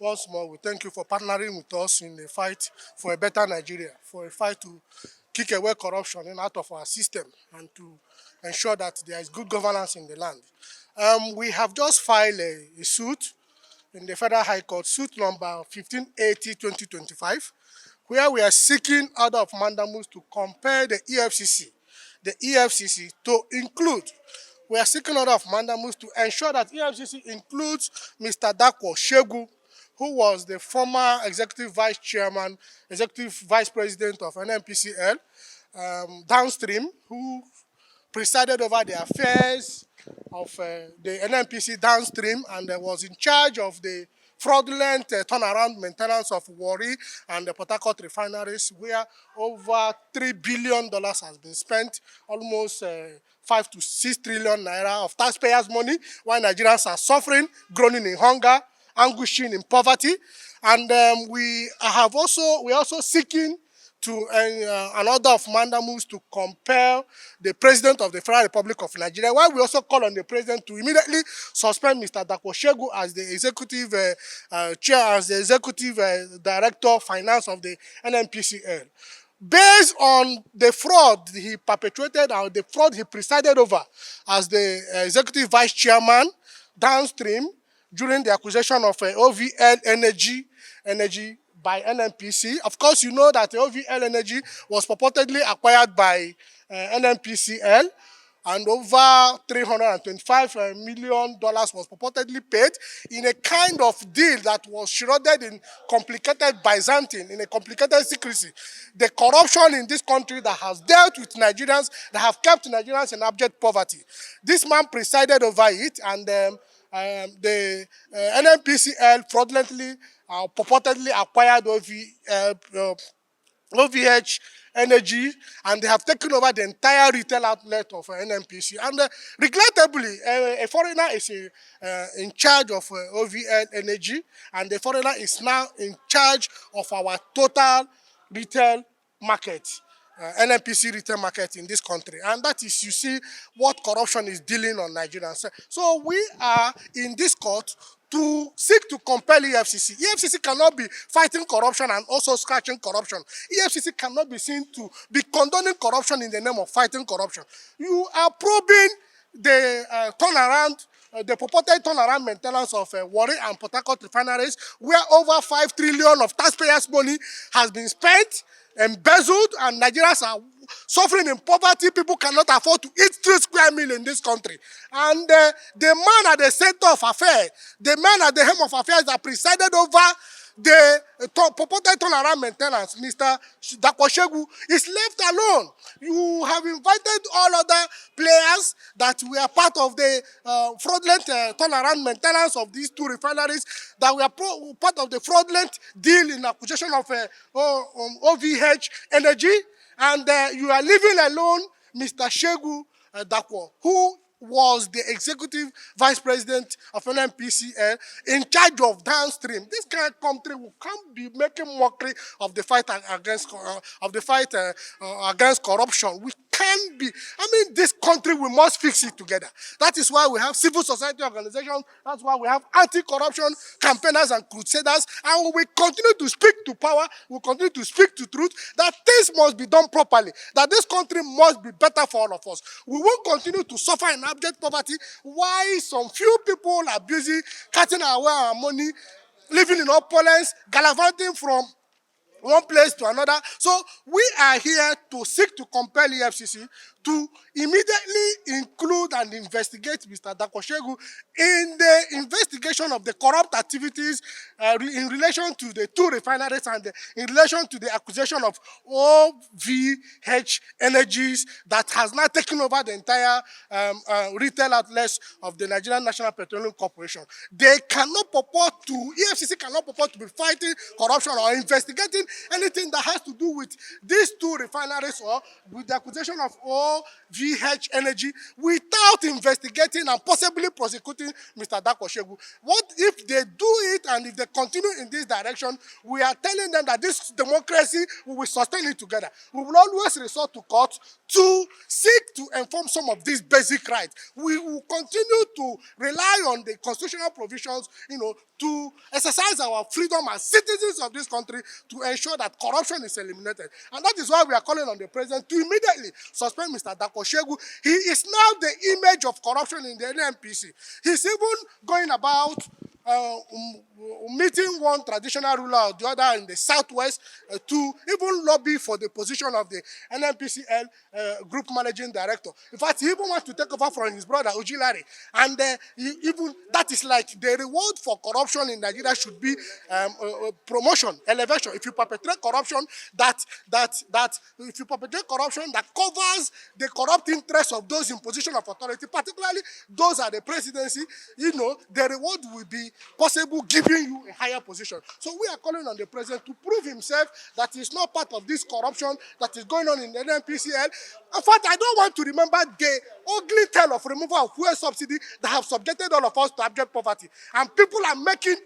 once more, we thank you for partnering with us in the fight for a better Nigeria, for a fight to kick away corruption out of our system and to ensure that there is good governance in the land. We have just filed a suit in the Federal High Court, suit number 1580-2025, where we are seeking order of mandamus to compel the EFCC to include. We are seeking order of mandamus to ensure that EFCC includes Mr. Dapo Segun, who was the former executive vice chairman, executive vice president of Nnpcl, downstream, who presided over the affairs of the NNPC downstream and was in charge of the fraudulent turnaround maintenance of Warri and the Port Harcourt refineries, where over $3 billion has been spent, almost 5 to 6 trillion naira of taxpayers' money, while Nigerians are suffering, groaning in hunger, anguishing in poverty. And we are also seeking to an order of mandamus to compel the President of the Federal Republic of Nigeria, while we also call on the President to immediately suspend Mr. Dapo Segun as the executive chair, as the executive director of finance of the NNPCL. Based on the fraud he perpetrated or the fraud he presided over as the executive vice chairman downstream during the acquisition of OVL Energy by NNPC. Of course, you know that OVL Energy was purportedly acquired by NNPCL, and over $325 million was purportedly paid in a kind of deal that was shrouded in complicated Byzantine, in a complicated secrecy. The corruption in this country that has dealt with Nigerians, that have kept Nigerians in abject poverty. This man presided over it, and the NNPCL fraudulently purportedly acquired OVH Energy, and they have taken over the entire retail outlet of NNPC. And regrettably, a foreigner is in charge of OVL Energy, and the foreigner is now in charge of our total retail market, NNPC retail market in this country. And that is, you see, what corruption is dealing on Nigerians. So we are in this court to seek to compel EFCC. EFCC cannot be fighting corruption and also scratching corruption. EFCC cannot be seen to be condoning corruption in the name of fighting corruption. You are probing the the purported turnaround maintenance of Warri and Port Harcourt refineries, where over 5 trillion of taxpayers' money has been spent, embezzled, and Nigerians are suffering in poverty. People cannot afford to eat 3 square meals in this country. And the man at the center of affairs, the man at the helm of affairs that presided over the purported turnaround maintenance, Mr. Dapo Segun, is left alone. You have invited all other players that were part of the fraudulent turnaround maintenance of these 2 refineries, that were part of the fraudulent deal in acquisition of OVH Energy, and you are leaving alone Mr. Segun Dapo, who was the executive vice president of NNPCL in charge of downstream. This kind of country can't be making mockery of the fight against corruption. We can't be. I mean, this country, we must fix it together. That is why we have civil society organizations. That's why we have anti-corruption campaigners and crusaders. And we will continue to speak to power. We will continue to speak to truth. That things must be done properly. That this country must be better for all of us. We won't continue to suffer in abject poverty while some few people are busy cutting away our money, living in opulence, gallivanting from one place to another. So we are here to seek to compel EFCC to immediately include and investigate Mr. Dapo Segun in the investigation of the corrupt activities in relation to the 2 refineries and in relation to the acquisition of OVH Energies that has now taken over the entire retail outlets of the Nigerian National Petroleum Corporation. They cannot purport to, EFCC cannot purport to be fighting corruption or investigating anything that has to do with these 2 refineries or with the acquisition of OVH Energy without without investigating and possibly prosecuting Mr. Dapo Segun. What if they do it, and if they continue in this direction, we are telling them that this democracy, we will sustain it together. We will always resort to court to seek to enforce some of these basic rights. We will continue to rely on the constitutional provisions, to exercise our freedom as citizens of this country to ensure that corruption is eliminated. And that is why we are calling on the president to immediately suspend Mr. Dapo Segun. He is now the image of corruption in the NNPC. He's even going about meeting one traditional ruler or the other in the southwest to even lobby for the position of the Nnpcl group managing director. In fact, he even wants to take over from his brother Ujilari. And even that is like the reward for corruption in Nigeria should be promotion, elevation. If you perpetrate corruption, that covers the corrupt interests of those in position of authority, particularly those at the presidency, the reward will be possible giving you a higher position. So we are calling on the president to prove himself that he's not part of this corruption that is going on in the NNPCL. In fact, I don't want to remember the ugly tale of removal of fuel subsidy that have subjected all of us to abject poverty. And people are making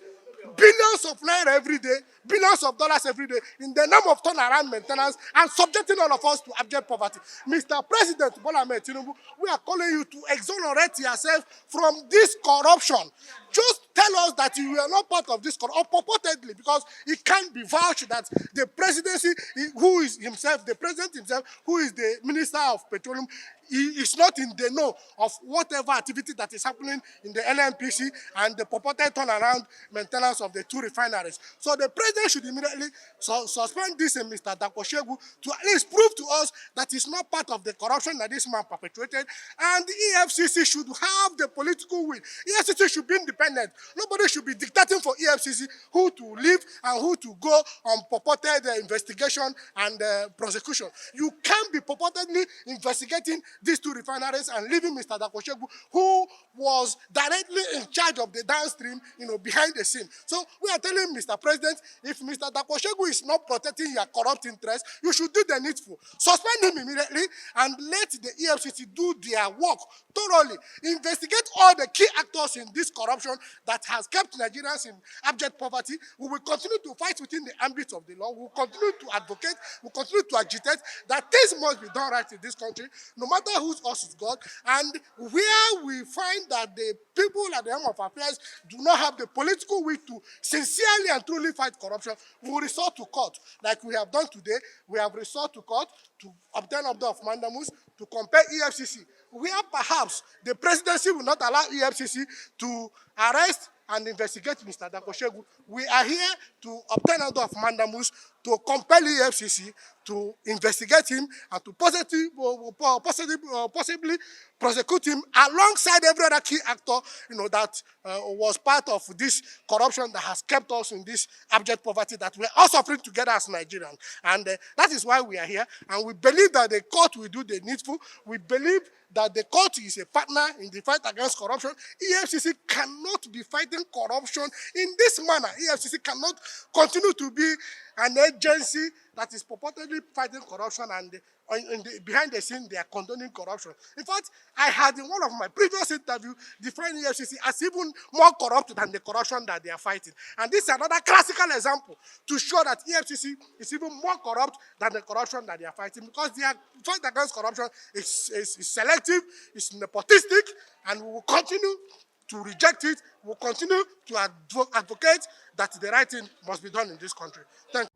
billions of naira every day, billions of dollars every day in the name of turnaround maintenance and subjecting all of us to abject poverty. Mr. President TINUBU, we are calling you to exonerate yourself from this corruption. Just tell us that you are not part of this corruption, or purportedly, because it can't be vouched that the presidency, who is himself, the president himself, who is the minister of petroleum, he is not in the know of whatever activity that is happening in the NNPC and the purported turnaround maintenance of the two refineries. So the president should immediately suspend this in Mr. Dapo Segun to at least prove to us that he's not part of the corruption that this man perpetrated. And the EFCC should have the political will. EFCC should be independent. Nobody should be dictating for EFCC who to leave and who to go on purported investigation and prosecution. You can't be purportedly investigating these two refineries and leaving Mr. Dapo Segun, who was directly in charge of the downstream, behind the scene. So we are telling Mr. President, if Mr. Dapo Segun is not protecting your corrupt interests, you should do the needful. Suspend him immediately and let the EFCC do their work thoroughly. Investigate all the key actors in this corruption that has kept Nigerians in abject poverty. We will continue to fight within the ambit of the law. We will continue to advocate. We will continue to agitate that things must be done right in this country, no matter whose us is God. And where we find that the people at the helm of affairs do not have the political will to sincerely and truly fight corruption, we will resort to court. Like we have done today, we have resorted to court to obtain order of mandamus to compel EFCC, where perhaps the presidency will not allow EFCC to arrest and investigate Mr. Dapo Segun. We are here to obtain order of mandamus to compel EFCC to investigate him and to possibly prosecute him alongside every other key actor, that was part of this corruption that has kept us in this abject poverty that we're all suffering together as Nigerians. And that is why we are here. And we believe that the court will do the needful. We believe that the court is a partner in the fight against corruption. EFCC cannot be fighting corruption in this manner. EFCC cannot continue to be an agency that is purportedly fighting corruption and behind the scene they are condoning corruption. In fact, I had in one of my previous interviews defined EFCC as even more corrupt than the corruption that they are fighting. And this is another classical example to show that EFCC is even more corrupt than the corruption that they are fighting, because their fight against corruption is selective, it's nepotistic, and we will continue to reject it. We will continue to advocate that the right thing must be done in this country. Thank you.